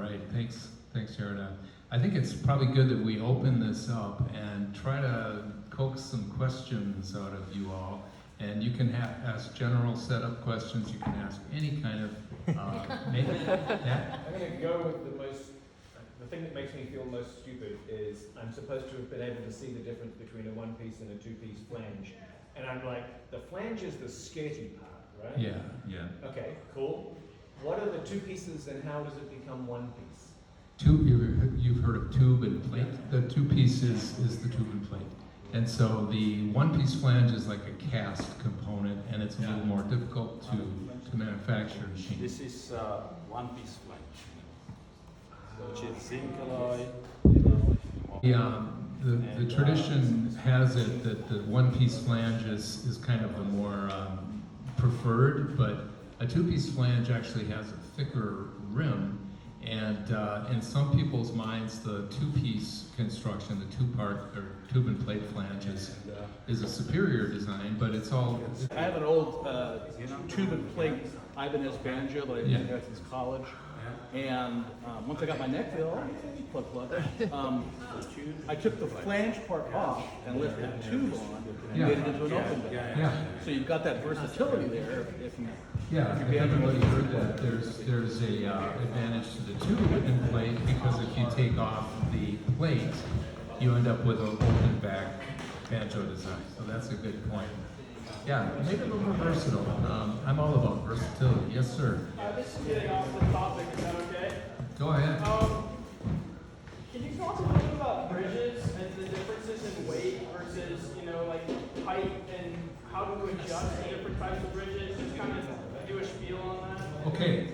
right. Thanks, Jaroslav. I think it's probably good that we open this up and try to coax some questions out of you all. And you can ask general setup questions. You can ask any kind of maybe. Yeah? I'm going to go with the thing that makes me feel most stupid is I'm supposed to have been able to see the difference between a one-piece and a two-piece flange. And I'm like, the flange is the skirty part, right? Yeah. Okay, cool. What are the two pieces and how does it become one piece? You've heard of tube and plate. The two piece is the tube and plate. And so the one-piece flange is like a cast component, and it's a little more difficult to manufacture. This is one-piece flange, which is zinc alloy. The tradition has it that the one-piece flange is kind of the more preferred, but a two-piece flange actually has a thicker rim, and in some people's minds, the two-piece construction, the two-part or tube and plate flange is a superior design, but it's all. I have an old tube and plate Ibanez banjo that I've had since college, and once I got my Nechville, I took the flange part off and lifted the tube on and made it into an open band. Yeah. So you've got that versatility there. If everybody heard that, there's a advantage to the tube and plate, because if you take off the plate, you end up with an open back banjo design. So that's a good point. Yeah, make it a little more versatile. I'm all about versatility. Yes, sir. This is getting off the topic. Is that okay? Go ahead. Can you talk a little bit about bridges and the differences in weight versus, like height, and how to adjust the different types of bridges? Just kind of do a spiel on that. Okay.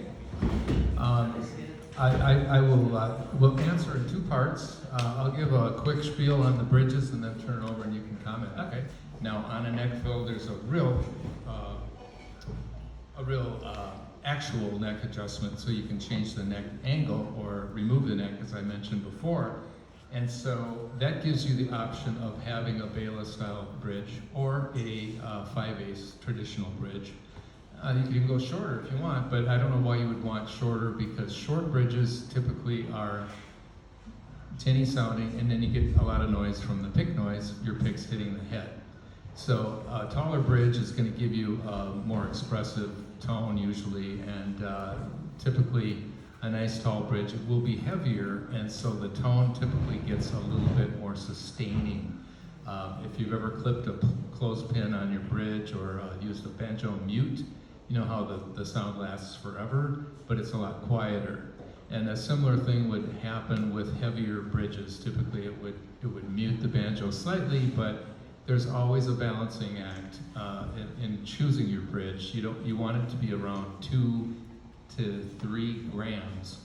I will answer in two parts. I'll give a quick spiel on the bridges and then turn it over and you can comment. Okay. Now on a Nechville, there's a real actual neck adjustment, so you can change the neck angle or remove the neck, as I mentioned before. And so that gives you the option of having a Bela style bridge or a 5/8 traditional bridge. You can even go shorter if you want, but I don't know why you would want shorter, because short bridges typically are tinny sounding, and then you get a lot of noise from the pick noise, your pick's hitting the head. So a taller bridge is going to give you a more expressive tone usually, and typically a nice tall bridge will be heavier, and so the tone typically gets a little bit more sustaining. If you've ever clipped a clothespin on your bridge or used a banjo mute, you know how the sound lasts forever, but it's a lot quieter. And a similar thing would happen with heavier bridges. Typically it would mute the banjo slightly, but there's always a balancing act in choosing your bridge. You want it to be around 2 to 3 grams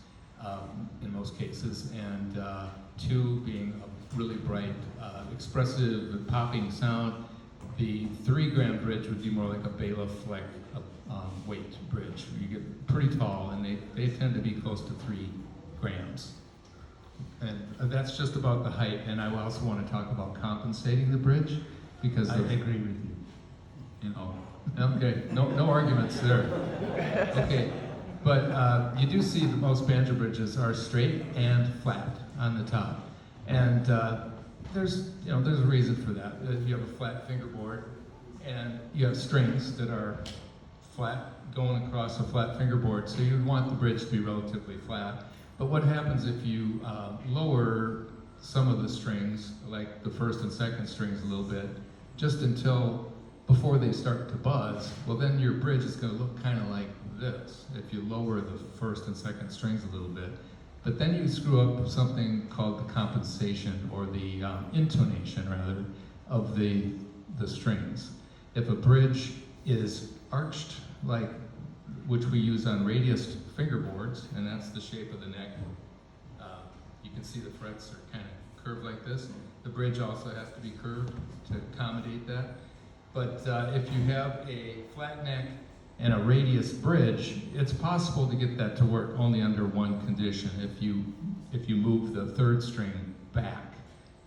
in most cases, and 2 being a really bright, expressive, popping sound. The 3-gram bridge would be more like a Bela Fleck weight bridge. You get pretty tall, and they tend to be close to 3 grams. And that's just about the height. And I also want to talk about compensating the bridge, because I agree with you. Okay, no arguments there. Okay, but you do see that most banjo bridges are straight and flat on the top, and there's a reason for that. You have a flat fingerboard, and you have strings that are flat going across a flat fingerboard, so you'd want the bridge to be relatively flat. But what happens if you lower some of the strings, like the first and second strings a little bit, just until before they start to buzz? Well, then your bridge is going to look kind of like this if you lower the first and second strings a little bit. But then you screw up something called the compensation, or the intonation rather, of the strings. If a bridge is arched, like which we use on radiused fingerboards, and that's the shape of the neck. You can see the frets are kind of curved like this. The bridge also has to be curved to accommodate that. But if you have a flat neck and a radius bridge, it's possible to get that to work only under one condition: if you move the third string back,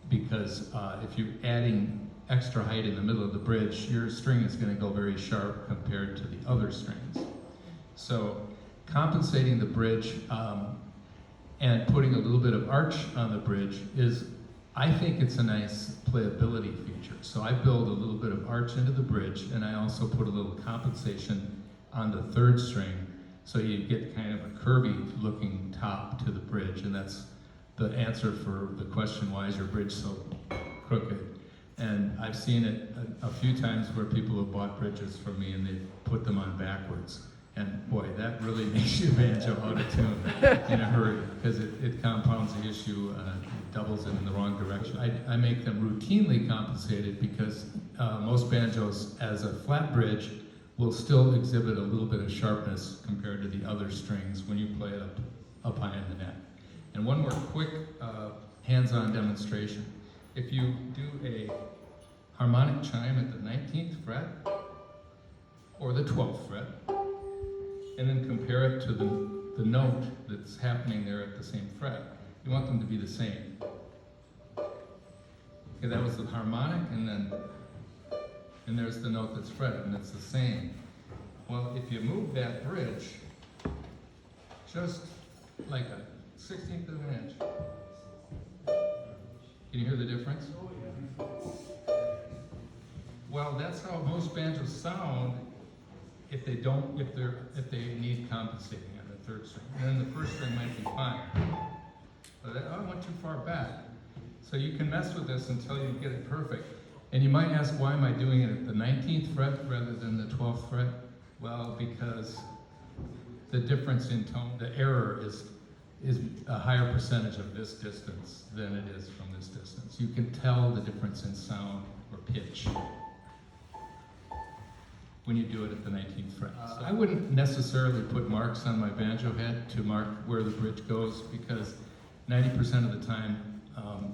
because if you're adding extra height in the middle of the bridge, your string is going to go very sharp compared to the other strings. So compensating the bridge and putting a little bit of arch on the bridge is, I think it's a nice playability feature. So I build a little bit of arch into the bridge, and I also put a little compensation on the third string, so you get kind of a curvy looking top to the bridge, and that's the answer for the question, why is your bridge so crooked? And I've seen it a few times where people have bought bridges from me and they've put them on backwards. And boy, that really makes your banjo out of tune in a hurry, because it compounds the issue, it doubles it in the wrong direction. I make them routinely compensated because most banjos, as a flat bridge, will still exhibit a little bit of sharpness compared to the other strings when you play it up high in the neck. And one more quick hands-on demonstration. If you do a harmonic chime at the 19th fret or the 12th fret, and then compare it to the note that's happening there at the same fret, you want them to be the same. Okay, that was the harmonic, and there's the note that's fretted, and it's the same. Well, if you move that bridge just like a 16th of an inch, can you hear the difference? Well, that's how most banjos sound if they need compensating on the third string. And then the first string might be fine. But I went too far back. So you can mess with this until you get it perfect. And you might ask, why am I doing it at the 19th fret rather than the 12th fret? Well, because the difference in tone, the error is a higher percentage of this distance than it is from this distance. You can tell the difference in sound or pitch when you do it at the 19th fret. I wouldn't necessarily put marks on my banjo head to mark where the bridge goes, because 90% of the time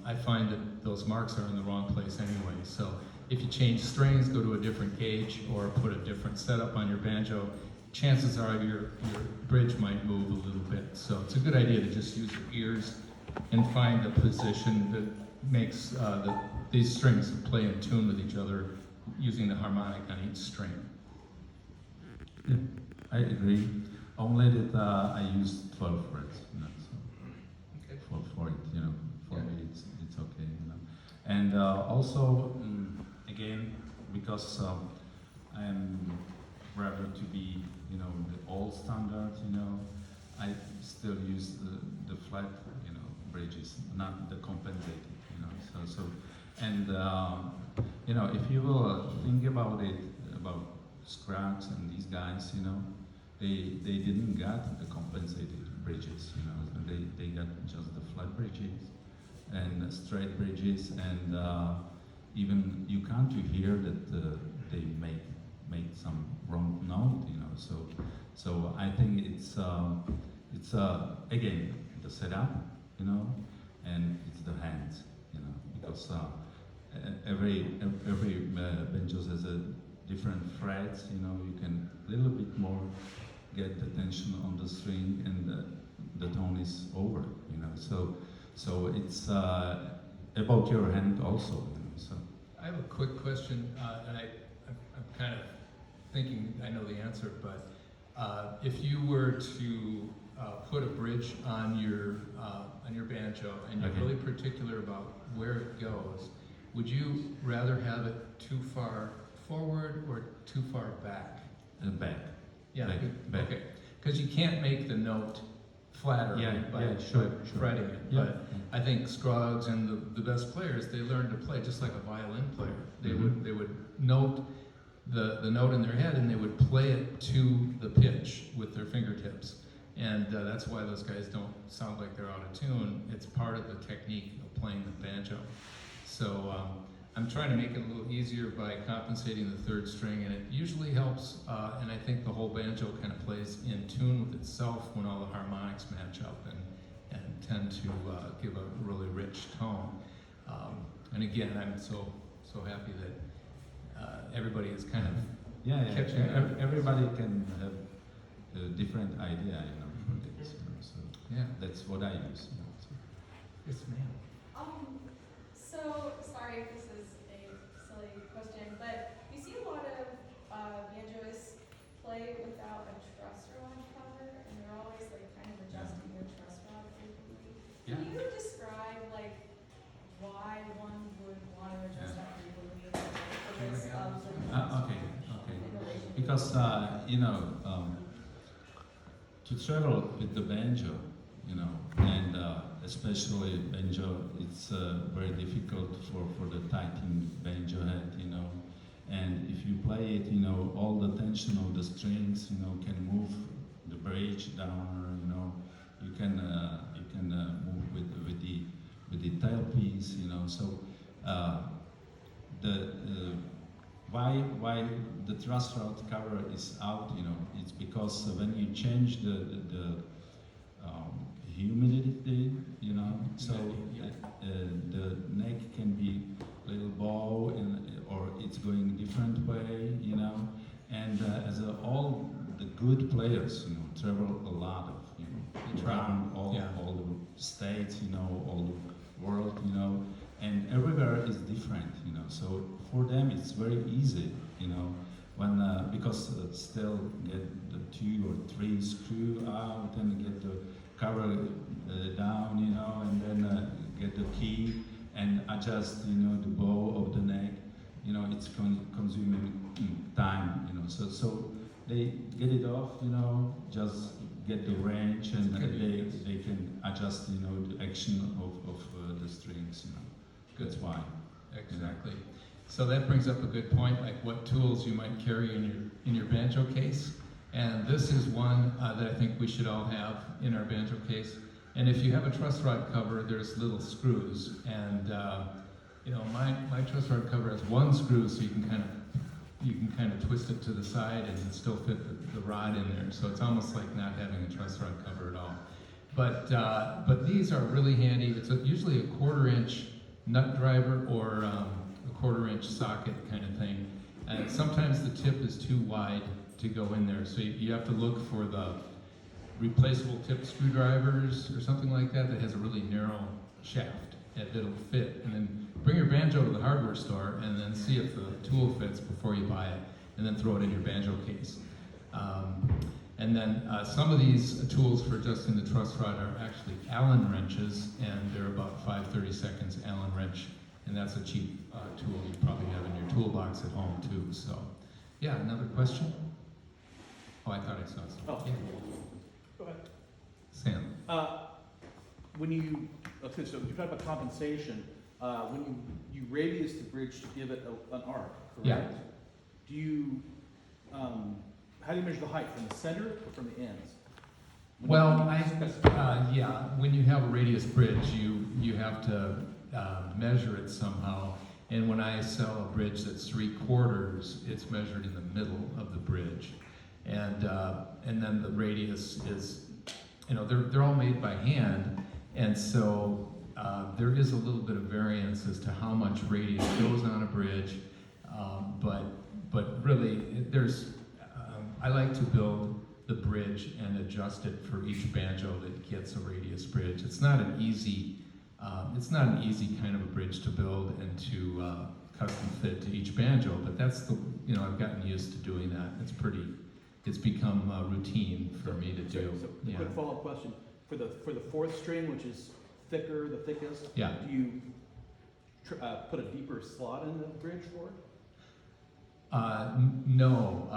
I find that those marks are in the wrong place anyway. So if you change strings, go to a different gauge, or put a different setup on your banjo, chances are your bridge might move a little bit. So it's a good idea to just use your ears and find a position that makes these strings play in tune with each other using the harmonic on each string. Yeah, I agree. Only that I use 12 frets, you know, so Okay. for it, you know, for Yeah. me it's okay, you know. And also, again, because I am rather to be, you know, the old standard, you know, I still use the flat, you know, bridges, not the compensated, you know. So and you know, if you will think about it, about Scrags and these guys, you know, they didn't get the compensated bridges, you know, they got just the flat bridges and straight bridges, and even you can't hear that they made some wrong note, you know. So I think it's again the setup, you know, and it's the hands, you know, because every banjos has a different frets, you know. You can a little bit more get the tension on the string, and the tone is over, you know. So it's about your hand also, you know. So I have a quick question, and I'm kind of thinking I know the answer, but if you were to put a bridge on your banjo, and you're Okay. really particular about where it goes, would you rather have it too far forward or too far back? back. Yeah, Back, good- back. okay. Because you can't make the note flatter by sure. fretting it. Yeah. But I think Scroggs and the best players, they learn to play just like a violin player. They would note the note in their head, and they would play it to the pitch with their fingertips. And that's why those guys don't sound like they're out of tune. It's part of the technique of playing the banjo. So I'm trying to make it a little easier by compensating the third string, and it usually helps, and I think the whole banjo kind of plays in tune with itself when all the harmonics match up and tend to give a really rich tone. And again, I'm so happy that everybody is kind of catching up. Everybody can have a different idea, you know, for this, you know. So Yeah. that's what I use. You know, so. Yes, ma'am. So, sorry if this is a silly question, but you see a lot of banjoists play without a truss rod cover, and they're always like kind of adjusting their truss rod frequently. one would want to adjust that frequently because of the Okay. Because to travel with the banjo, and especially banjo, it's very difficult for the tightening banjo head, and if you play it, all the tension of the strings, can move the bridge down, you can move with the tailpiece, so why the truss rod cover is out, it's because when you change the humidity, so the neck can be a little bow or it's going a different way, and as all the good players, travel a lot of, around all the states, all the world, and everywhere is different, so for them it's very easy, when because still get the 2 or 3 screw out and get the cover down, and then get the key and adjust, the bow of the neck, it's consuming time, so they get it off, just get the range and they can adjust, the action of the strings, That's why. Exactly. So that brings up a good point, like what tools you might carry in your banjo case. And this is one that I think we should all have in our banjo case. And if you have a truss rod cover, there's little screws. And my truss rod cover has 1 screw, so you can kind of twist it to the side and still fit the rod in there. So it's almost like not having a truss rod cover at all. But these are really handy. It's usually a 1/4 inch nut driver or a 1/4 inch socket kind of thing. And sometimes the tip is too wide to go in there, so you have to look for the replaceable tip screwdrivers or something like that has a really narrow shaft that'll fit. And then bring your banjo to the hardware store and then see if the tool fits before you buy it, and then throw it in your banjo case. And then some of these tools for adjusting the truss rod are actually Allen wrenches, and they're about 5/32 Allen wrench, and that's a cheap tool you probably have in your toolbox at home too. So, yeah, another question? Oh, I thought I saw something. Oh. Yeah. Go ahead. Sam. So you talk about compensation. When you radius the bridge to give it an arc, correct? Yeah. Do you, how do you measure the height, from the center or from the ends? Well, when you have a radius bridge, you have to measure it somehow. And when I sell a bridge that's 3/4, it's measured in the middle of the bridge. And then the radius is, they're all made by hand, and so there is a little bit of variance as to how much radius goes on a bridge, but really I like to build the bridge and adjust it for each banjo that gets a radius bridge. It's not an easy kind of a bridge to build and to custom fit to each banjo, but that's I've gotten used to doing that. It's become routine for me to do. So a quick follow-up question. For the 4th string, which is the thickest, Yeah. do you put a deeper slot in the bridge for it? No.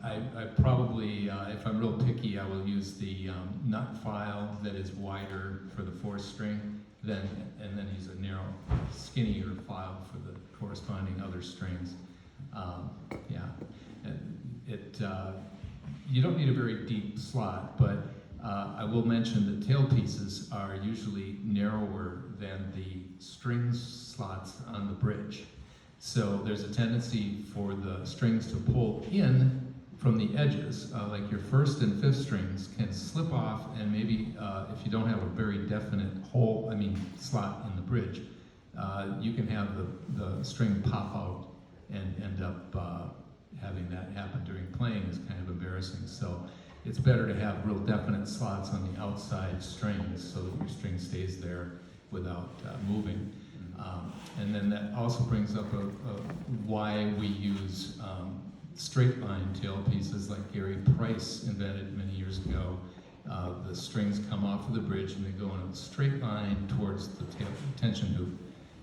I probably, if I'm real picky, I will use the nut file that is wider for the 4th string, and then use a narrow, skinnier file for the corresponding other strings. You don't need a very deep slot, but I will mention that tailpieces are usually narrower than the string slots on the bridge. So there's a tendency for the strings to pull in from the edges, like your 1st and 5th strings can slip off, and maybe if you don't have a very definite slot in the bridge, you can have the string pop out and end up having that happen during playing is kind of embarrassing. So it's better to have real definite slots on the outside strings so that your string stays there without moving. And then that also brings up why we use straight line tailpieces like Gary Price invented many years ago. The strings come off of the bridge and they go in a straight line towards the tension hoop.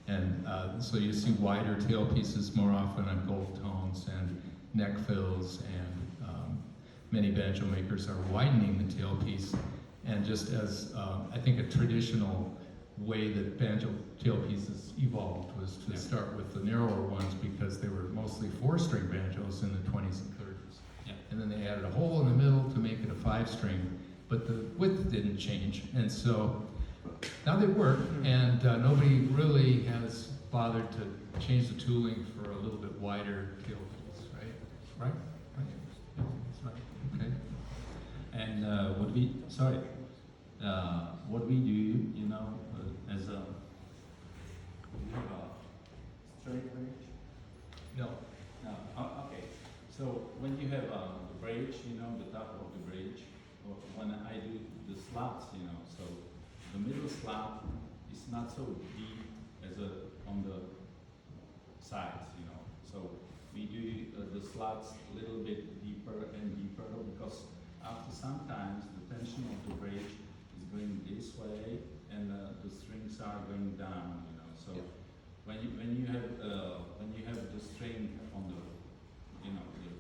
And so you see wider tail pieces more often on gold tones and neck fills, and many banjo makers are widening the tailpiece. And just as I think a traditional way that banjo tailpieces evolved was to start with the narrower ones because they were mostly 4-string banjos in the 20s and 30s. Yeah. And then they added a hole in the middle to make it a 5-string, but the width didn't change. And so now they work, and nobody really has bothered to change the tooling for a little bit wider tailpiece, right? Right? Right. Yeah, that's right. Okay. And what we do, you know, as a, we have a straight bridge. No. No. Okay. So when you have the bridge, you know, the top of the bridge, or when I do the slats, you know, so the middle slat is not so deep as on the sides, you know. So we do the slats a little bit deeper and deeper because after sometimes the tension of the bridge is going this way and the strings are going down, you know. So when you have the string on the, you know, the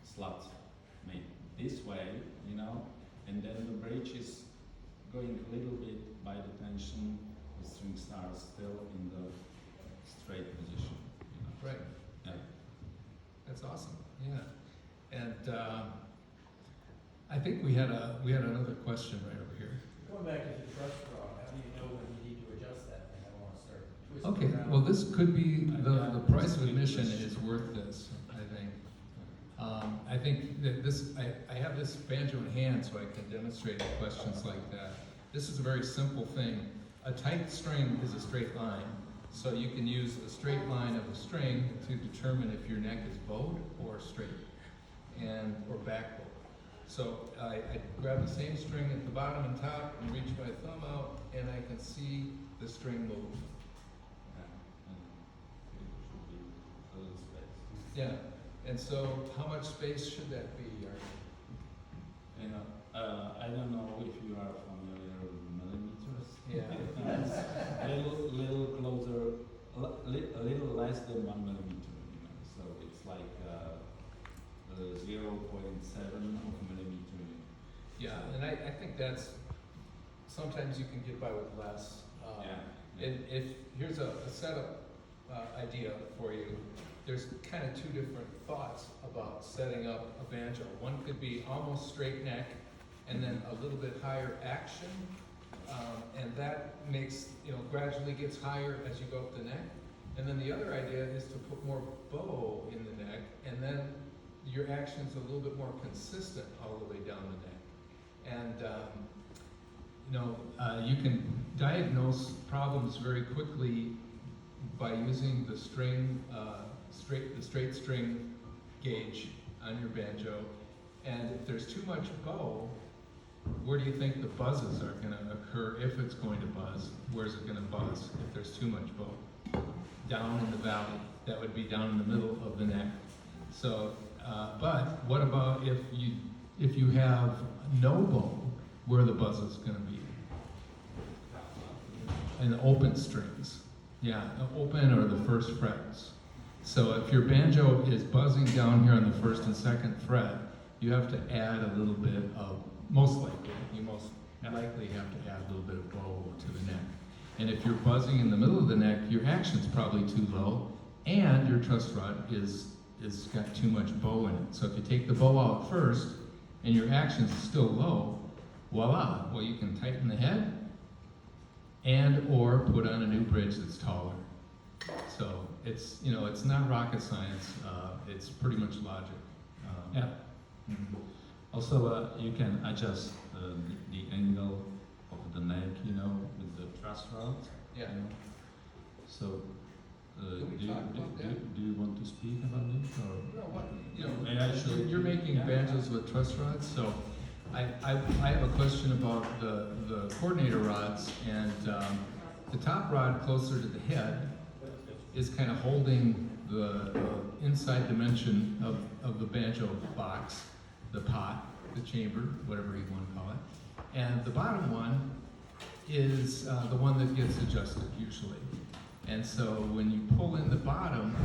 slats made this way, you know, and then the bridge is going a little bit by the tension, the strings are still in the straight position, you know. Right. Yeah. That's awesome. Yeah. And I think we had another question right over here. Going back to the truss rod, how do you know when you need to adjust that thing? I don't want to start twisting Okay, around. well, this could be, the price of admission is worth this, I think. I think that I have this banjo in hand so I can demonstrate questions like that. This is a very simple thing. A tight string is a straight line, so you can use a straight line of a string to determine if your neck is bowed or straight, or back bowed. So I grab the same string at the bottom and top and reach my thumb out, and I can see the string move. Yeah, and so how much space should that be? You know, I don't know if you are familiar with millimeters. Yeah. little closer, a little less than 1 millimeter. You know, so it's like 0.7 of a millimeter. Yeah, and I think that's, sometimes you can get by with less. Yeah. And if, here's a setup idea for you. There's kind of two different thoughts about setting up a banjo. One could be almost straight neck and then a little bit higher action. And that makes, gradually gets higher as you go up the neck. And then the other idea is to put more bow in the neck, and then your action's a little bit more consistent all the way down the neck. And you can diagnose problems very quickly by using the string, the straight string gauge on your banjo. And if there's too much bow, where do you think the buzzes are going to occur if it's going to buzz? Where's it going to buzz if there's too much bow? Down in the valley. That would be down in the middle of the neck. So, but what about if you have no bow? Where the buzz is going to be? In the open strings. Yeah, the open or the first frets. So if your banjo is buzzing down here on the first and second fret, you have to add a little bit of, most likely have to add a little bit of bow to the neck. And if you're buzzing in the middle of the neck, your action's probably too low, and your truss rod is got too much bow in it. So if you take the bow out first, and your action's still low, voila, well, you can tighten the head, and or put on a new bridge that's taller. So it's not rocket science. It's pretty much logic. Yeah. Mm-hmm. Also, you can adjust the angle of the neck, with the truss rod. Yeah. So, Can we talk about that? do you want to speak about this, or? No, May I show you're making yeah. banjos with truss rods, so I have a question about the coordinator rods, and the top rod closer to the head is kind of holding the inside dimension of the banjo box, the pot, the chamber, whatever you want to call it. And the bottom one is the one that gets adjusted usually. And so when you pull in the bottom,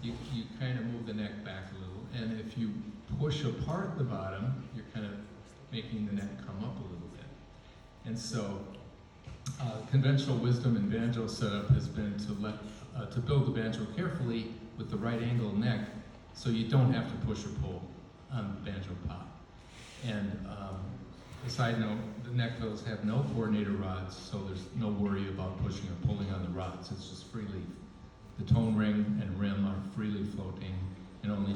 you kind of move the neck back a little. And if you push apart the bottom, you're kind of making the neck come up a little bit. And so conventional wisdom in banjo setup has been to build the banjo carefully with the right angle neck, so you don't have to push or pull on the banjo pot. And a side note, the Nechvilles have no coordinator rods, so there's no worry about pushing or pulling on the rods. It's just free leaf. The tone ring and rim are freely floating and only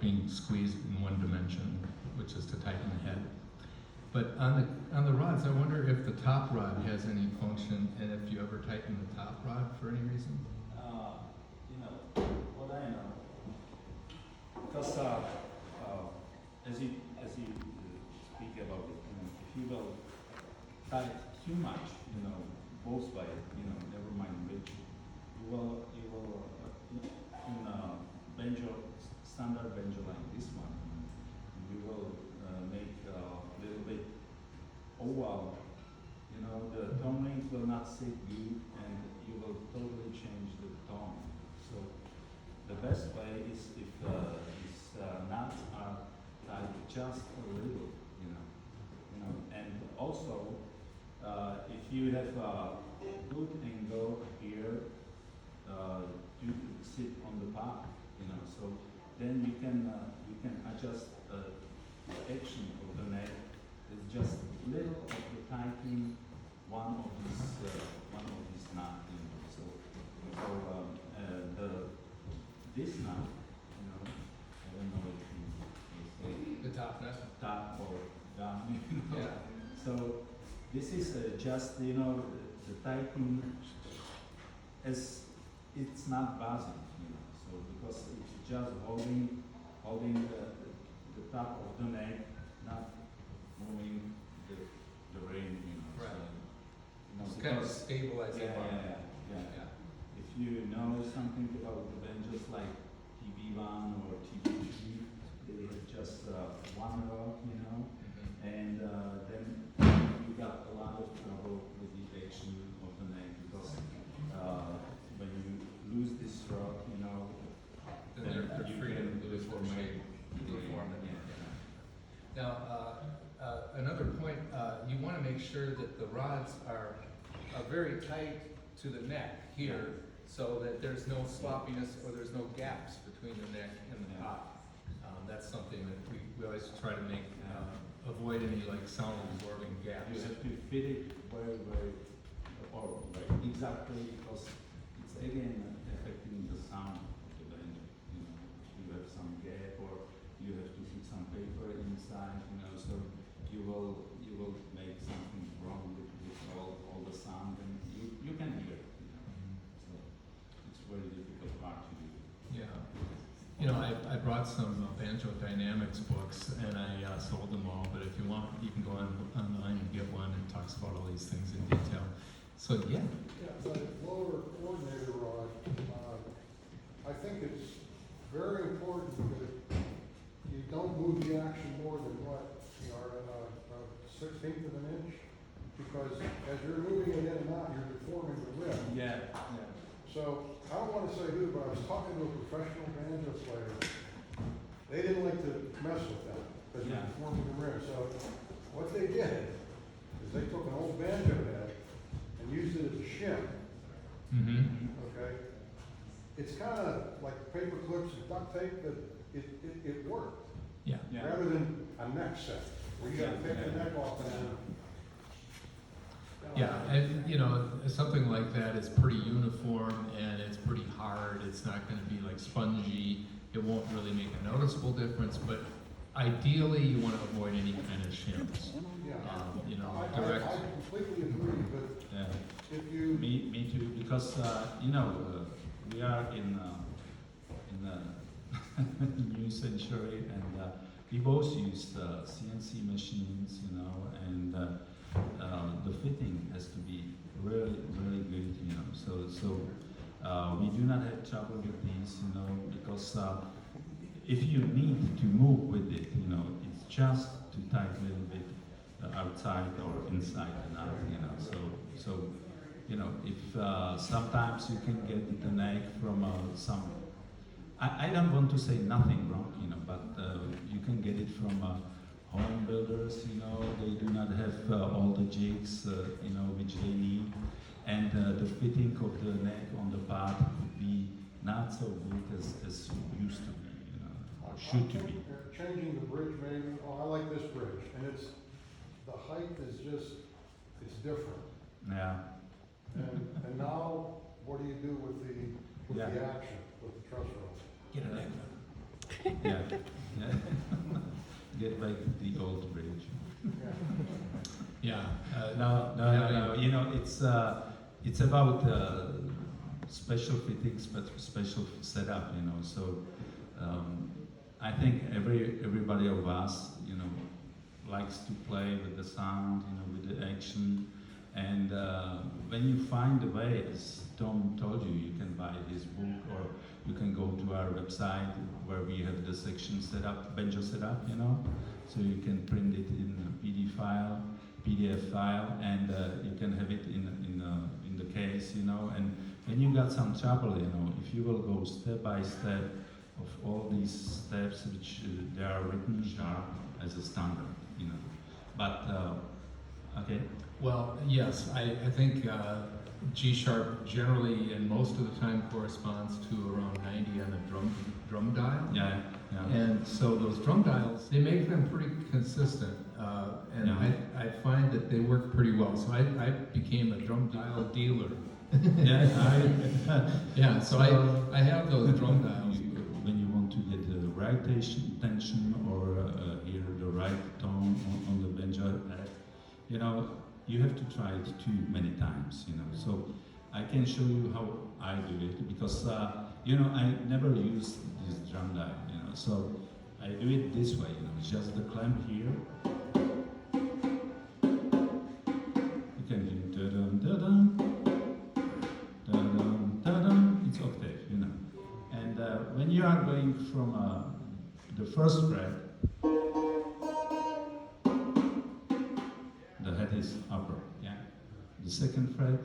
being squeezed in one dimension, which is to tighten the head. But on the rods, I wonder if the top rod has any function, and if you ever tighten the top rod for any reason. You know, what I know, because as you speak about it, you know, if you will tight too much, you know, both way, you know, never mind which, you will in banjo, standard banjo like this one, you will make a little bit oval, you know, the tone rings will not sit good, and you will totally change the tone. So the best way is if these nuts are tied just a little, you know, and also if you have a good angle here, you sit on the pot, you know, so then you can adjust the action of the neck. It's just little of the tightening one of these nuts, you know. So this nut, you know, I don't know if you say The top nut? top or down, you know. Yeah. So this is just, you know, the tightening as it's not buzzing, you know. So because it's just holding the top of the neck, not moving the ring, you know. Right. So, you know, It's kind of because- stabilizing. yeah. If you know something about the banjos like TB1 or TB3, they have just one rod, you know, and then you got a lot of trouble with the action of the neck because when you lose this rod, you know, Then they're you free to can lose their shape. Deform it. Yeah. Now, another point, you want to make sure that the rods are very tight to the neck here, so that there's no sloppiness or there's no gaps between the neck and the pot. That's something that we always try to make, avoid any like sound absorbing You gaps. have to fit it very, or exactly because it's again affecting the sound of the banjo. You know, you have some gap or you have to put some paper inside. You know, so you will make something wrong with all the sound, and you can hear it. You know, so it's a very difficult part to do. Yeah. You know, I brought some banjo dynamics books and I sold them all, but if you want, you can go online and get one. It talks about all these things in detail. So, yeah. Yeah, the lower coordinator rod, I think it's very important that you don't move the action more than what, you know, a 1/16 of an inch, because as you're moving it in and out, you're deforming the rim. Yeah. So, I don't wanna say who, but I was talking to a professional banjo player. They didn't like to mess with that, because you're Yeah. deforming the rim. So, what they did is they took an old banjo head and used it as a shim, Mm-hmm. okay? It's kinda like paper clips and duct tape, but it worked. Yeah. Yeah. Rather than a neck set, where you gotta take the Yeah. neck off and then. Yeah, and you know, something like that is pretty uniform and it's pretty hard. It's not going to be like spongy. It won't really make a noticeable difference, but ideally you want to avoid any kind of shims. Yeah. You know, I direct. completely agree, but Yeah. if you, Me too, because you know we are in the new century, and we both use CNC machines, you know, and the fitting has to be really, really good, you know. So we do not have trouble with these, you know, because if you need to move with it, you know, it's just to tight a little bit outside or inside the nut, you know. So you know, if sometimes you can get the neck from some. I don't want to say nothing wrong, you know, but you can get it from home builders, you know. They do not have all the jigs, you know, which they need, and the fitting of the neck on the part could be not so good as used to be, you know, or should to be. Changing the bridge, maybe, oh, I like this bridge, and it's, the height is just, it's different. Yeah. And now, what do you do with the Yeah. action, with the truss roll? Get a neck. Yeah, yeah. Get back the old bridge. Yeah. No. You know, it's about special fittings, but special setup. You know, so I think everybody of us, you know, likes to play with the sound, you know, with the action, and when you find a way, as Tom told you, you can buy his book or you can go to our website where we have the section set up, banjo set up, you know, so you can print it in a PDF file, and you can have it in the case, you know. And when you got some trouble, you know, if you will go step by step of all these steps, which they are written sharp as a standard, you know. But okay. Well, yes, I think G sharp generally and most of the time corresponds to around 90 on the drum dial. Yeah. And so those drum dials, they make them pretty consistent, and Yeah. I find that they work pretty well. So I became a drum dial dealer. Yeah. Yeah, so I have those drum dials. When you want to get the right tension or hear the right tone on the banjo, you know, you have to try it too many times, you know. So I can show you how I do it, because you know, I never use this drum dial, you know. So I do it this way, you know, just the clamp here. You can do da-dum, da-dum, da-dum, da-dum. It's octave, you know. And when you are going from the first fret, the head is upper, yeah. The second fret,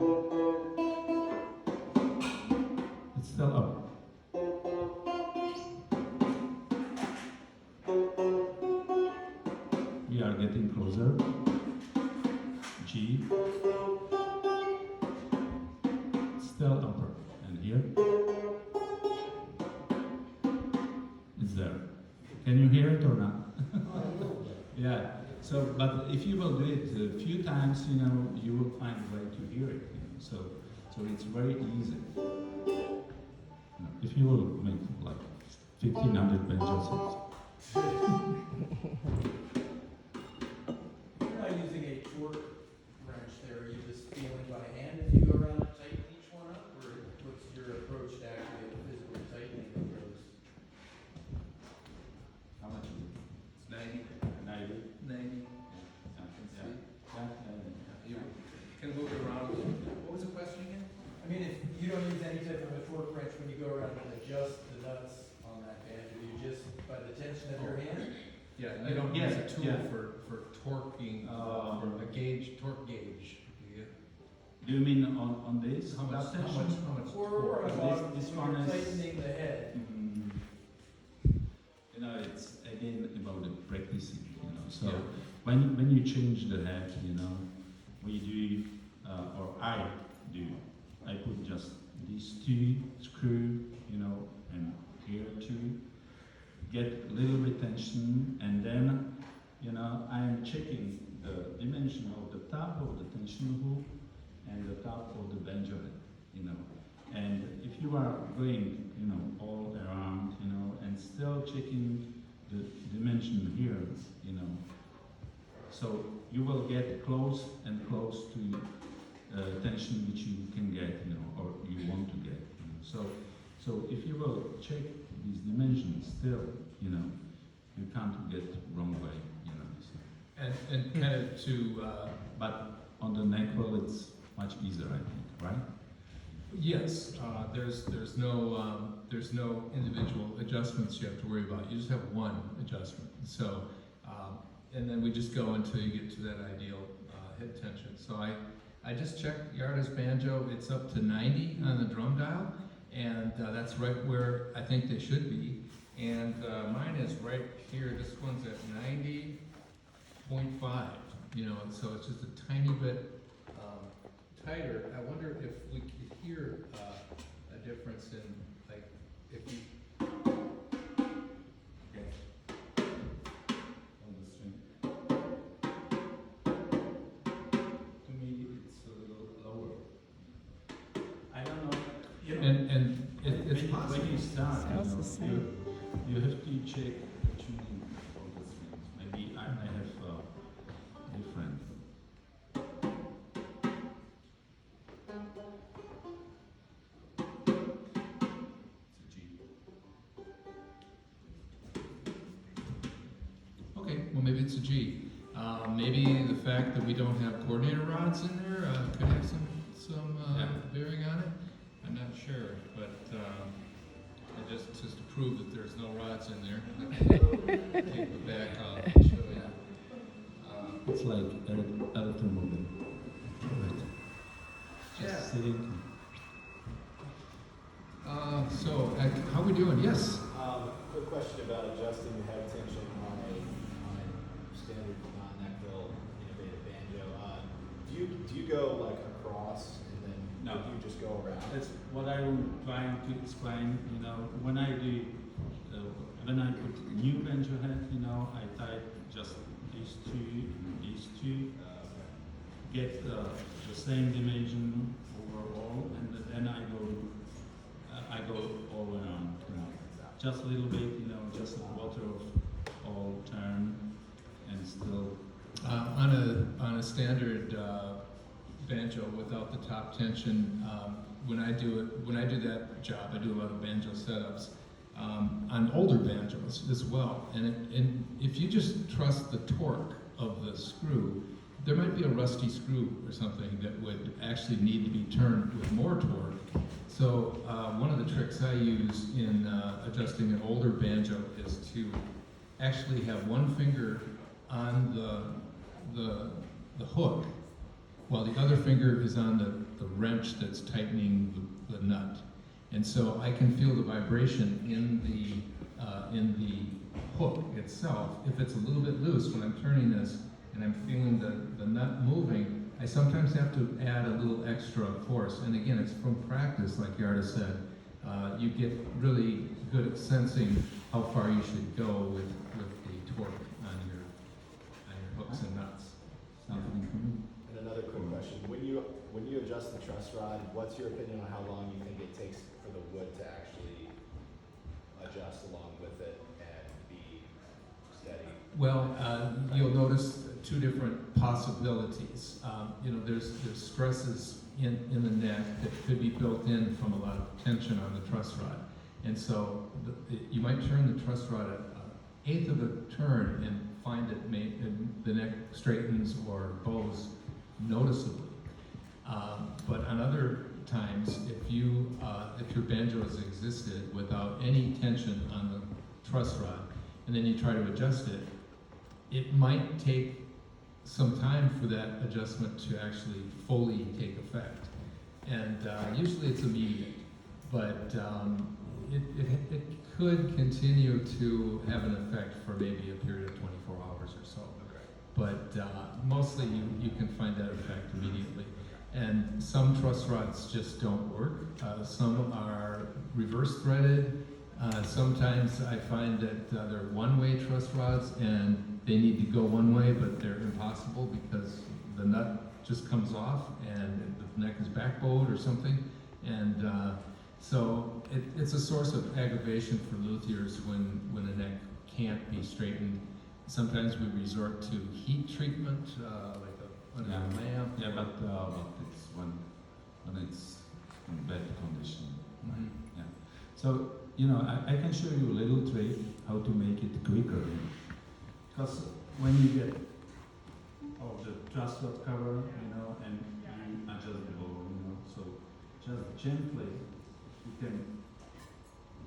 it's still upper. We are getting closer. G, still upper, and here, it's there. Can you hear it or not? Yeah. So, but if you will do it a few times, you know, you will find a way to hear it. You know? So it's very easy. You know, if you will make like 1,500 banjo You're not using a torque wrench there, are you just feeling by hand as you go around and tighten each one up? Or what's your approach to actually physically tightening of those? How much is it? It's 90. 90. 90. Yeah. You can move it around. What was the question again? I mean, if you don't use any type of a torque wrench when you go around and adjust the nuts on that banjo, you just, by the tension of your hand? Yeah, and I don't use a tool Yeah. for torquing, for a torque gauge. Do you mean on this? How much Or torque? about This when one you're is- tightening the head? You know, it's again about the practicing, you know. So Yeah. when you change the head, you know, we do, or I do, I put just these two screw, you know, and here two, get a little bit tension, and then, you know, I am checking the dimension of the top of the tension hook and the top of the banjo head, you know. And if you are going, you know, all around, you know, and still checking the dimension here, you know, so you will get close and close to tension which you can get, you know, or you want to get. You know. So if you will check these dimensions still, you know, you can't get wrong way, you know. So. And kind of to, But on the Nechville it's much easier, I think, right? yes, there's no individual adjustments you have to worry about. You just have one adjustment. So and then we just go until you get to that ideal head tension. So I just checked Yarda's banjo. It's up to 90 on the drum dial, and that's right where I think they should be. And mine is right here. This one's at 90.5. You know, and so it's just a tiny bit tighter. I wonder if we could hear a difference in, like, if you. On the string. To me, it's a little lower. I don't know. You know, And it's when possible. you start, Sounds the same. you have to check the tuning of the strings. Maybe I have different. It's a G. Okay, well, maybe it's a G. Maybe the fact that we don't have coordinator rods in there could have some Yeah. bearing on it. I'm not sure, but just to prove that there's no rods in there, take it back. I'll show you. It's like electromobile. Right. Yeah. Just sitting. So, how we doing? Yes. Quick question about adjusting the head tension on a standard non-Nechville innovative banjo. Do you go like across and then No. do you just go around? That's what I'm trying to explain. You know, when I do, when I put new banjo head, you know, I type just these two, get the same dimension overall, and then I go all around. You know, just a little bit, you know, just a quarter of all turn, and still. On a standard banjo without the top tension, when I do that job, I do a lot of banjo setups on older banjos as well. And if you just trust the torque of the screw, there might be a rusty screw or something that would actually need to be turned with more torque. So one of the tricks I use in adjusting an older banjo is to actually have one finger on the hook, while the other finger is on the wrench that's tightening the nut. And so I can feel the vibration in the hook itself. If it's a little bit loose when I'm turning this and I'm feeling the nut moving, I sometimes have to add a little extra force. And again, it's from practice, like Yarda said. You get really good at sensing how far you should go with the torque on your hooks and nuts. Something for me. And another quick question: when you adjust the truss rod, what's your opinion on how long you think it takes for the wood to actually adjust along with it and be steady? Well, you'll notice two different possibilities. There's stresses in the neck that could be built in from a lot of tension on the truss rod. And so you might turn the truss rod an eighth of a turn and find the neck straightens or bows noticeably. But on other times, if your banjo has existed without any tension on the truss rod, and then you try to adjust it, it might take some time for that adjustment to actually fully take effect. And usually it's immediate, but it could continue to have an effect for maybe a period of 24 hours or so. But mostly you can find that effect immediately. And some truss rods just don't work. Some are reverse threaded. Sometimes I find that they're one-way truss rods and they need to go one way, but they're impossible because the nut just comes off and the neck is backbowed or something. And so it's a source of aggravation for luthiers when the neck can't be straightened. Sometimes we resort to heat treatment, like under a lamp. Yeah, but it's when it's in bad condition. Mhm. Yeah. So I can show you a little trick how to make it quicker. Because when you get the truss rod cover, and you adjust the bow, so just gently you can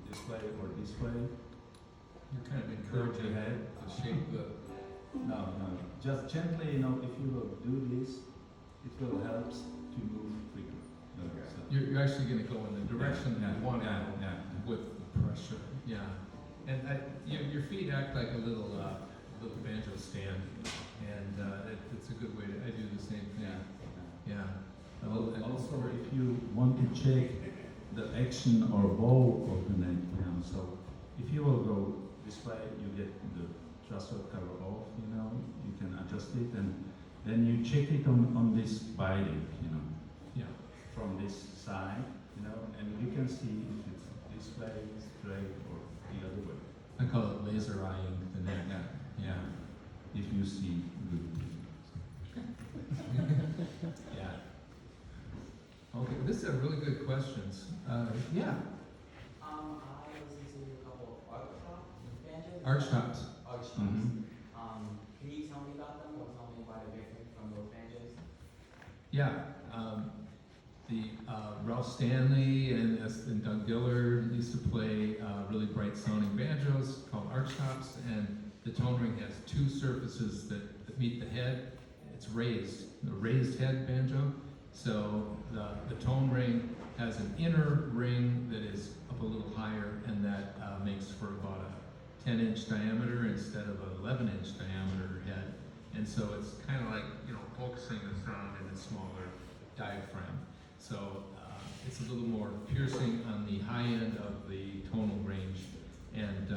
this way or this way. You're kind of encouraging Go ahead. to shape No, just gently, you know, if you will do this, it will help to move quicker. You know, so. You're actually going to go in the direction that you want to yeah, go yeah. with the pressure. Yeah, and your feet act like a little banjo stand, and it's a good way to. I do the same thing. Yeah. Also, if you want to check the action or bow of the neck, you know, so if you will go this way, you get the truss rod cover off, you know, you can adjust it, and then you check it on this binding, you know, Yeah. from this side, you know, and you can see if it's this way, straight, or the other way. I call it laser eyeing the neck. Yeah. If you see good. Yeah. Okay, this is a really good questions. Yeah. I was listening to a couple of banjos. Arch tops. Arch tops. Mhm. Can you tell me about them or tell me why they're different from those banjos? Yeah. The Ralph Stanley and Doug Dillard used to play really bright sounding banjos called arch tops, and the tone ring has two surfaces that meet the head. It's raised, a raised head banjo. So the tone ring has an inner ring that is up a little higher, and that makes for about a 10-inch diameter instead of an 11-inch diameter head. And so it's kind of like, you know, focusing the sound in a smaller diaphragm. So it's a little more piercing on the high end of the tonal range. And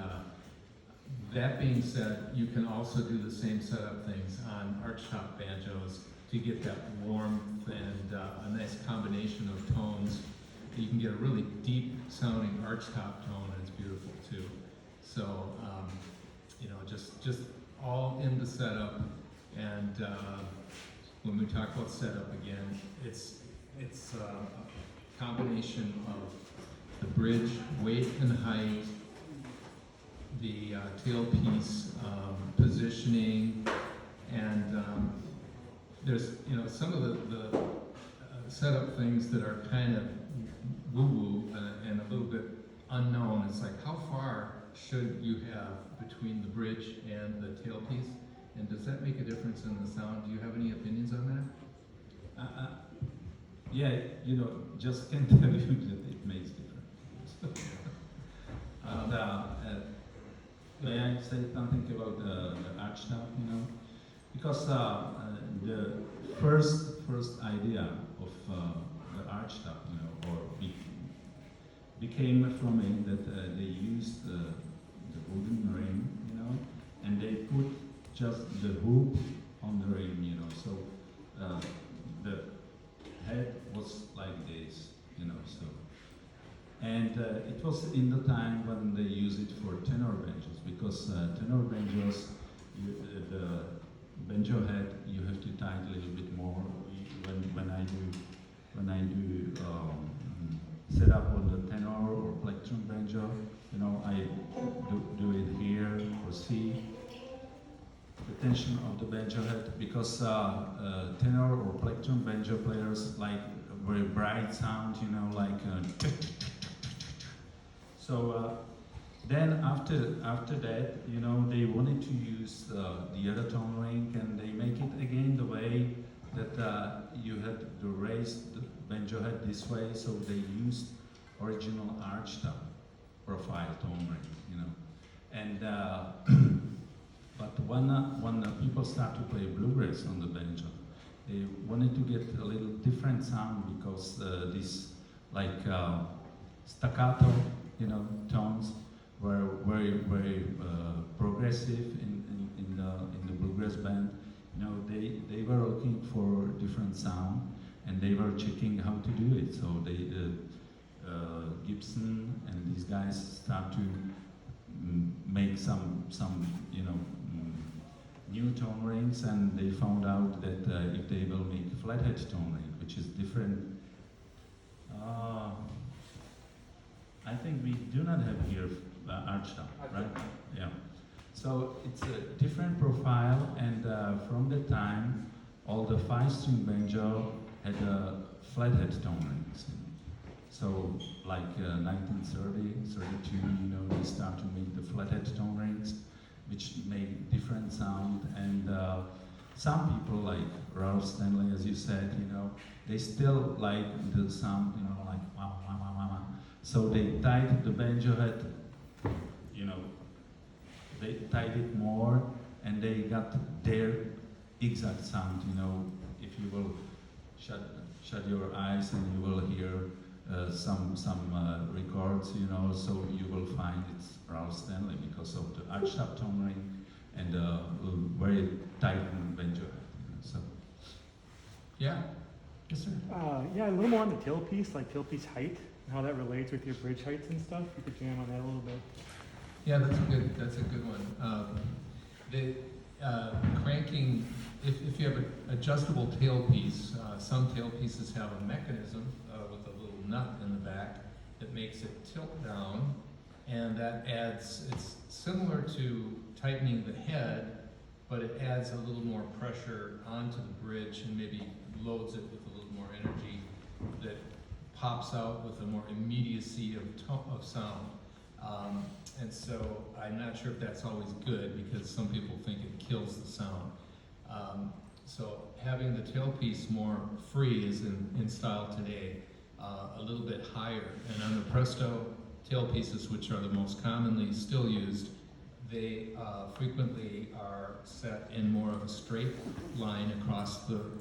that being said, you can also do the same setup things on archtop banjos to get that warmth and a nice combination of tones. You can get a really deep sounding archtop tone, and it's beautiful too. So, you know, just all in the setup. And when we talk about setup again, it's a combination of the bridge, weight and height, the tailpiece positioning, and there's, you know, some of the setup things that are kind of woo-woo and a little bit unknown. It's like, how far should you have between the bridge and the tailpiece? And does that make a difference in the sound? Do you have any opinions on that? Yeah, you know, just can tell you that it makes difference. May I say something about the arch top, you know? Because the first idea of the arch top, you know, or became from it that they used the wooden ring, you know, and they put just the hoop on the ring, you know, so the head was like this, you know, so. And it was in the time when they used it for tenor banjos, because tenor banjos, the banjo head, you have to tighten a little bit more. When I do set up on the tenor or plectrum banjo, you know, I do it here for C. The tension of the banjo head, because tenor or plectrum banjo players like a very bright sound, you know, like. So then after that, you know, they wanted to use the other tone ring, and they make it again the way that you had to raise the banjo head this way. So they used original arch top profile tone ring, you know, and. But when people start to play bluegrass on the banjo, they wanted to get a little different sound, because these like staccato, you know, tones were very progressive in the bluegrass band. You know, they were looking for different sound, and they were checking how to do it. So they Gibson and these guys start to make some you know. New tone rings, and they found out that if they will make flathead tone ring, which is different, I think we do not have here arch top, right? Yeah. So it's a different profile, and from the time, all the 5-string banjo had flathead tone rings. So like 1930, 32, you know, they start to make the flathead tone rings. which make different sound. And some people, like Ralph Stanley, as you said, you know, they still like the sound, you know, like wah, wah, wah, wah, wah. So they tied the banjo head, you know, they tied it more, and they got their exact sound, you know. If you will shut your eyes and you will hear some records, you know, so you will find it's Ralph Stanley because of the arch sharp tone ring and very tight banjo head, you know, so. Yeah. Yes, sir. Yeah, a little more on the tailpiece, like tailpiece height, and how that relates with your bridge heights and stuff. You could jam on that a little bit. Yeah, that's a good one. The cranking, if you have an adjustable tailpiece, some tailpieces have a mechanism with a little nut in the back that makes it tilt down, and that adds, it's similar to tightening the head, but it adds a little more pressure onto the bridge and maybe loads it with a little more energy that pops out with a more immediacy of sound. And so I'm not sure if that's always good because some people think it kills the sound. So having the tailpiece more free is in style today, a little bit higher. And on the Presto tailpieces, which are the most commonly still used, they frequently are set in more of a straight line across the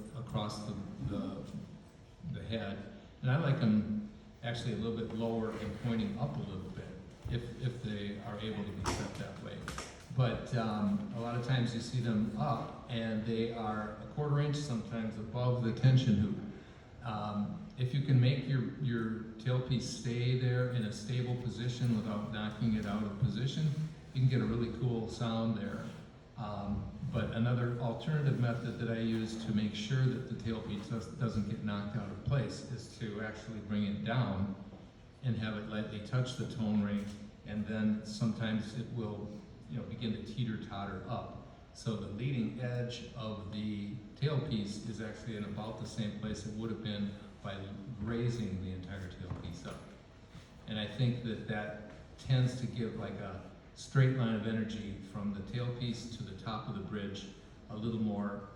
head. And I like them actually a little bit lower and pointing up a little bit, if they are able to be set that way. But a lot of times you see them up, and they are a 1/4 inch, sometimes above the tension hoop. If you can make your tailpiece stay there in a stable position without knocking it out of position, you can get a really cool sound there. But another alternative method that I use to make sure that the tailpiece doesn't get knocked out of place is to actually bring it down and have it lightly touch the tone ring, and then sometimes it will, you know, begin to teeter-totter up. So the leading edge of the tailpiece is actually in about the same place it would have been by raising the entire tailpiece up. And I think that tends to give like a straight line of energy from the tailpiece to the top of the bridge a little more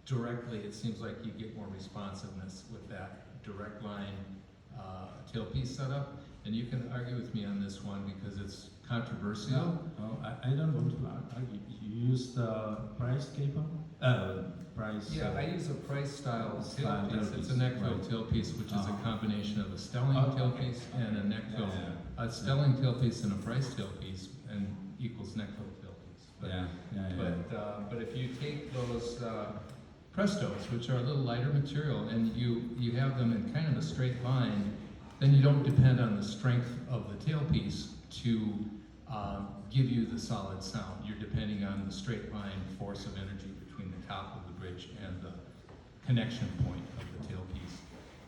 directly. It seems like you get more responsiveness with that direct line tailpiece setup. And you can argue with me on this one because it's controversial. No, I don't want to argue. You use the price cable? Yeah, I use a price style tailpiece. It's a Nechville right. tailpiece, which is a combination of a Stelling Okay. tailpiece and a Nechville. Yeah. A Stelling tailpiece and a price tailpiece and equals Nechville tailpiece. But, but if you take those Prestos, which are a little lighter material, and you have them in kind of a straight line, then you don't depend on the strength of the tailpiece to give you the solid sound. You're depending on the straight line force of energy between the top of the bridge and the connection point of the tailpiece.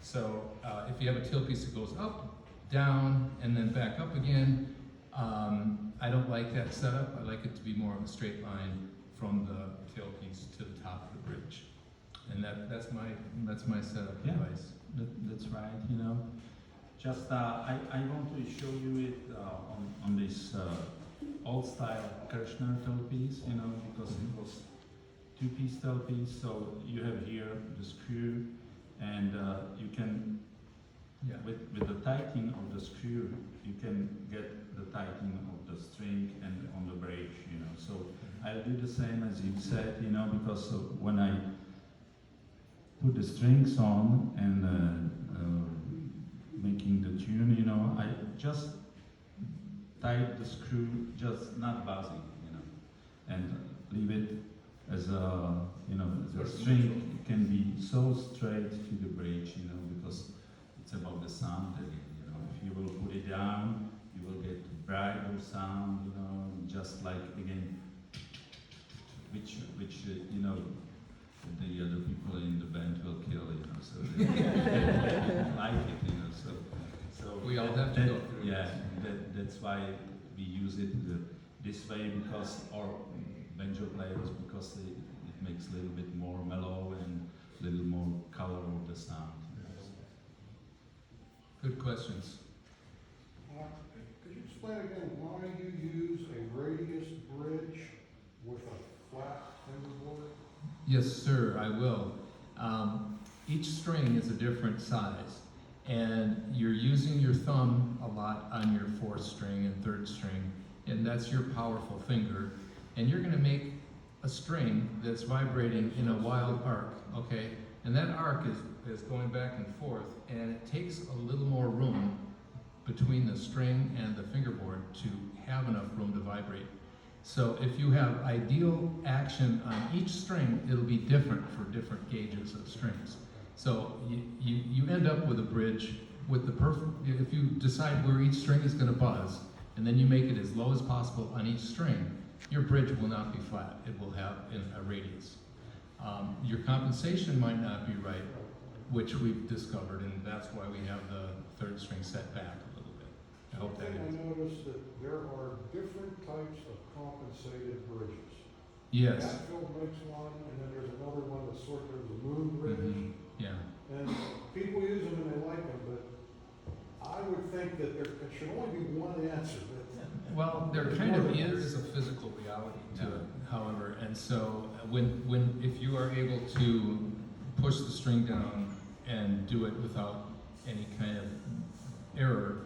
So if you have a tailpiece that goes up, down, and then back up again, I don't like that setup. I like it to be more of a straight line from the tailpiece to the top of the bridge. And that's my setup Yeah. advice. That's right, you know. Just I want to show you it on this old style Kirchner tailpiece, you know, because it was 2-piece tailpiece. So you have here the screw, and you can, with the tightening of the screw, you can get the tightening of the string and on the bridge, you know. So I'll do the same as you said, you know, because when I put the strings on and making the tune, you know, I just tied the screw, just not buzzing, you know, and leave it as a, you know, the string can be so straight to the bridge, you know, because it's about the sound again, you know. If you will put it down, you will get brighter sound, you know, just like again, which you know, the other people in the band will kill, you know, so they like it, you know, so We all have to that, go through yeah, this. that's why we use it this way, because our banjo players, because it makes a little bit more mellow and a little more color of the sound. Good questions. Could you explain again why you use a radius Yes, sir, I will. Each string is a different size, and you're using your thumb a lot on your 4th string and 3rd string, and that's your powerful finger, and you're gonna make a string that's vibrating in a wild arc, okay? And that arc is going back and forth, and it takes a little more room between the string and the fingerboard to have enough room to vibrate. So if you have ideal action on each string, it'll be different for different gauges of strings. So you end up with a bridge with the perfect, if you decide where each string is gonna buzz, and then you make it as low as possible on each string, your bridge will not be flat. It will have a radius. Your compensation might not be right, which we've discovered, and that's why we have the 3rd string set back a little bit. I hope that I is. noticed that there are different types of compensated bridges. Yes. Nechville makes one, and then there's another one that's sort of the moon bridge. Mhm. Yeah. And people use them and they like them, but I would think that there should only be one answer. Well, there kind of is a physical reality to it, however, and so if you are able to push the string down and do it without any kind of error,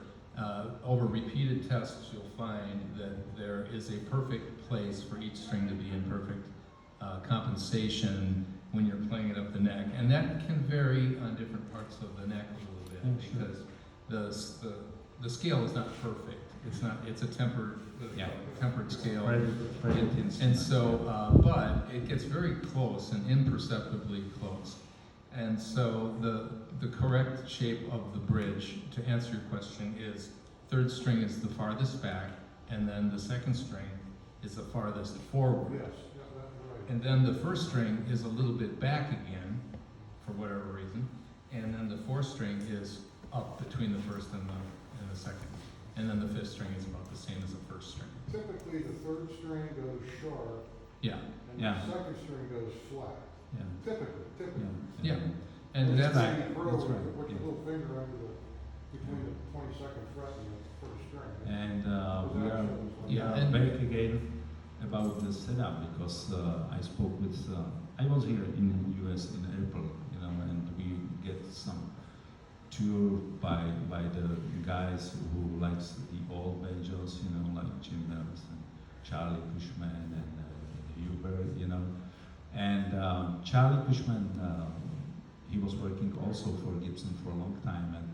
over repeated tests, you'll find that there is a perfect place for each string to be in perfect compensation when you're playing it up the neck, and that can vary on different parts of the neck a little bit because the scale is not perfect. It's a tempered scale. And so, but it gets very close and imperceptibly close. And so the correct shape of the bridge, to answer your question, is 3rd string is the farthest back, and then the 2nd string is the farthest forward. Yes, yeah, that's right. And then the 1st string is a little bit back again, for whatever reason. And then the 4th string is up between the 1st and the 2nd. And then the 5th string is about the same as the 1st string. Typically, the 3rd string goes sharp, Yeah, and Yeah. the 2nd string goes flat. Yeah. Typically. yeah. And that's, right. Pro, That's you right, put yeah. your little finger under between the 22nd fret and the 1st string. And we are Yeah, and- back again about the setup because I spoke with, I was here in the US in April, and we get some tour by the guys who likes the old banjos, like Jim Mills and Charlie Cushman and Hubert, And Charlie Cushman, he was working also for Gibson for a long time, and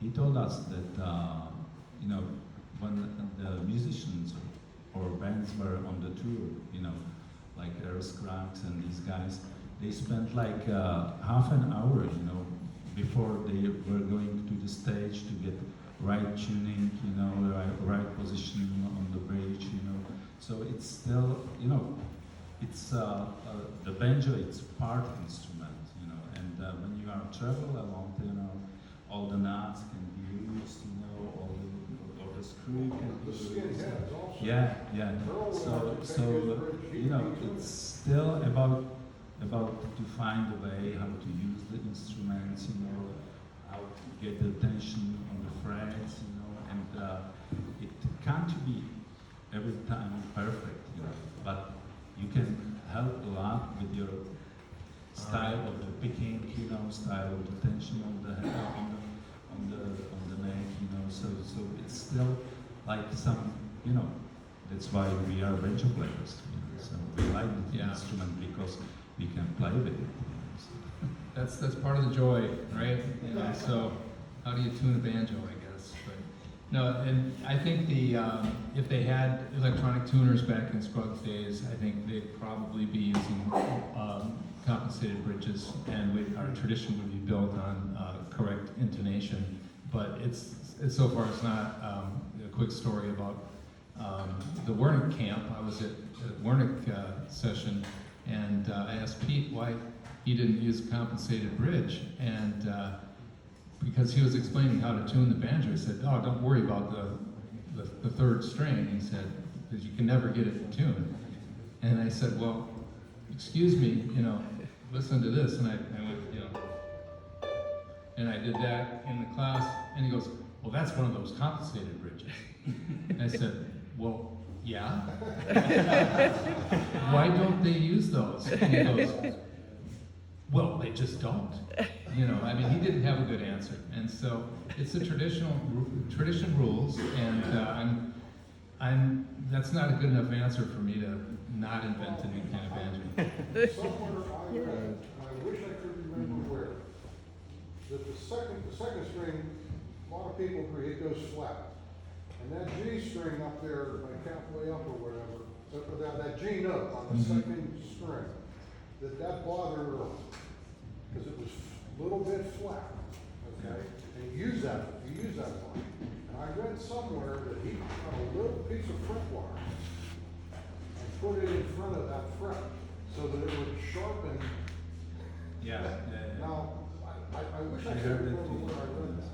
he told us that, when the musicians or bands were on the tour, like Earl Scruggs and these guys, they spent like half an hour, before they were going to the stage to get right tuning, right position on the bridge, So it's still, it's the banjo. It's part instrument, and when you are travel along, all the knots can be used, all the screw can be The used. skinheads also. Yeah. They're all So, allowed to take his bridge. it's still about to find a way how to use the instruments, how to get the tension on the frets, and it can't be every time perfect, but you can help a lot with your style of the picking, style of the tension on the neck, So it's still like some, That's why we are banjo players. So we like the instrument because we can play with it. that's part of the joy, right? So how do you tune a banjo, I guess? But no, and I think if they had electronic tuners back in Scruggs' days, I think they'd probably be using compensated bridges, and our tradition would be built on correct intonation. But it's so far it's not. A quick story about the Wernick camp. I was at Wernick session, and I asked Pete why he didn't use a compensated bridge, and because he was explaining how to tune the banjo. He said, "Oh, don't worry about the 3rd string." He said, "because you can never get it to tune." And I said, "Well, excuse me, listen to this." And I went, and I did that in the class, and he goes, "Well, that's one of those compensated bridges." And I said, "Well, yeah. Why don't they use those?" And he goes, well, they just don't. You know, I mean, he didn't have a good answer. And so it's the tradition rules, and that's not a good enough answer for me to not invent a new kind of banjo. Somewhere I read, and I wish I could remember where, that the second string, a lot of people agree it goes flat. And that G string up there, like halfway up or whatever, that G note on the second string, that bothered her, because it was a little bit flat, okay? And he used that line. And I read somewhere that he cut a little piece of fret wire and put it in front of that fret so that it would sharpen. Yeah. Now, I wish I I could heard that remember too. where I read that,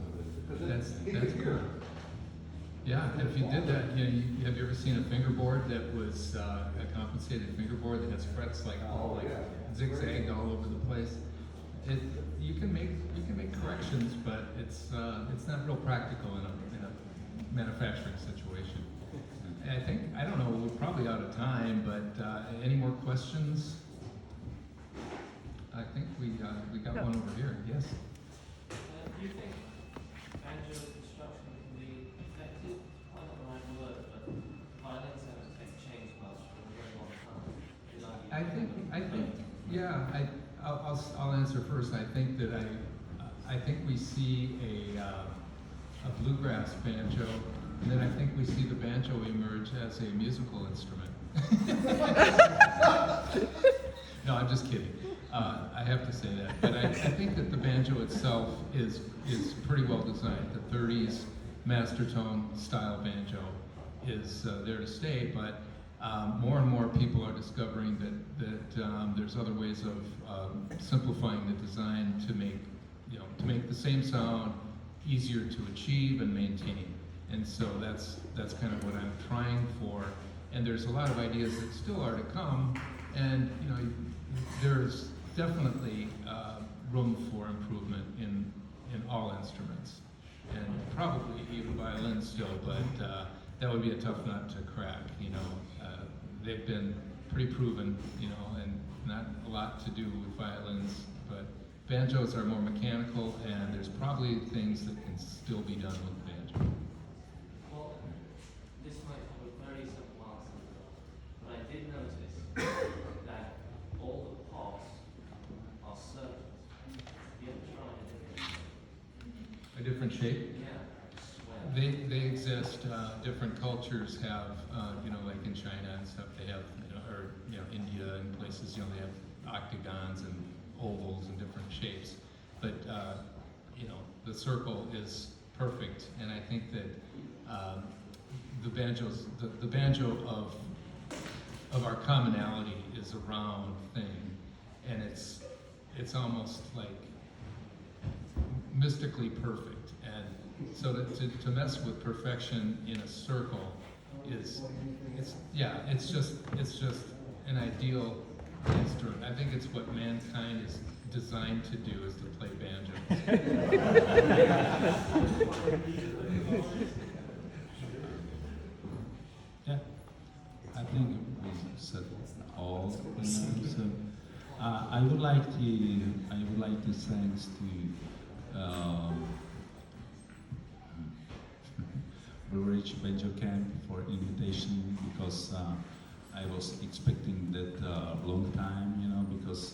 because he That's could cool. hear it. Yeah, if you did that, you know, have you ever seen a fingerboard that was a compensated fingerboard that has frets like all like zigzagged all over the place? You can make corrections, but it's not real practical in a manufacturing situation. And I don't know, we're probably out of time, but any more questions? I think we got one over here. Yes. Do you think banjo construction can be affected? I don't know the right word, but violins haven't changed much for a very long time. You know, I think, yeah. I'll answer first. I think that I think we see a bluegrass banjo, and then I think we see the banjo emerge as a musical instrument. No, I'm just kidding. I have to say that, but I think that the banjo itself is pretty well designed. The 30s master tone style banjo is there to stay, but more and more people are discovering that there's other ways of simplifying the design to make the same sound easier to achieve and maintain. And so that's kind of what I'm trying for. And there's a lot of ideas that still are to come. And you know, there's definitely room for improvement in all instruments, and probably even violin still. But that would be a tough nut to crack. You know, they've been pretty proven. You know, and not a lot to do with violins, but banjos are more mechanical, and there's probably things that can still be done with banjo. well, this might have a very simple answer, but I did notice that all the pots are circles. Have you ever tried A different shape. Yeah, square. They exist. Different cultures have, you know, like in China and stuff, they have, you know, or you know, India and places, you know, they have octagons and ovals and different shapes. But you know, the circle is perfect, and I think that the banjo of our commonality is a round thing, and it's almost like mystically perfect. And so to mess with perfection in a circle it's just an ideal instrument. I think it's what mankind is designed to do, is to play banjo. Yeah, I think we said all. You know, so I would like to thanks to Blue Ridge Banjo Camp for invitation, because I was expecting that long time, you know, because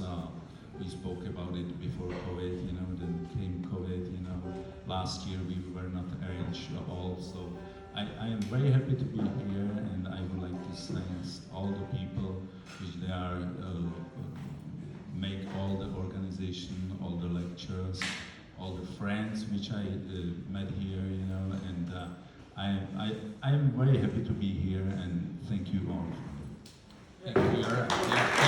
we spoke about it before COVID, you know, then came COVID, you know. Last year we were not arranged at all, so I am very happy to be here, and I would like to thank all the people which they are make all the organization, all the lectures, all the friends which I met here, you know, and I am very happy to be here, and thank you all. Yeah, we are. Yeah.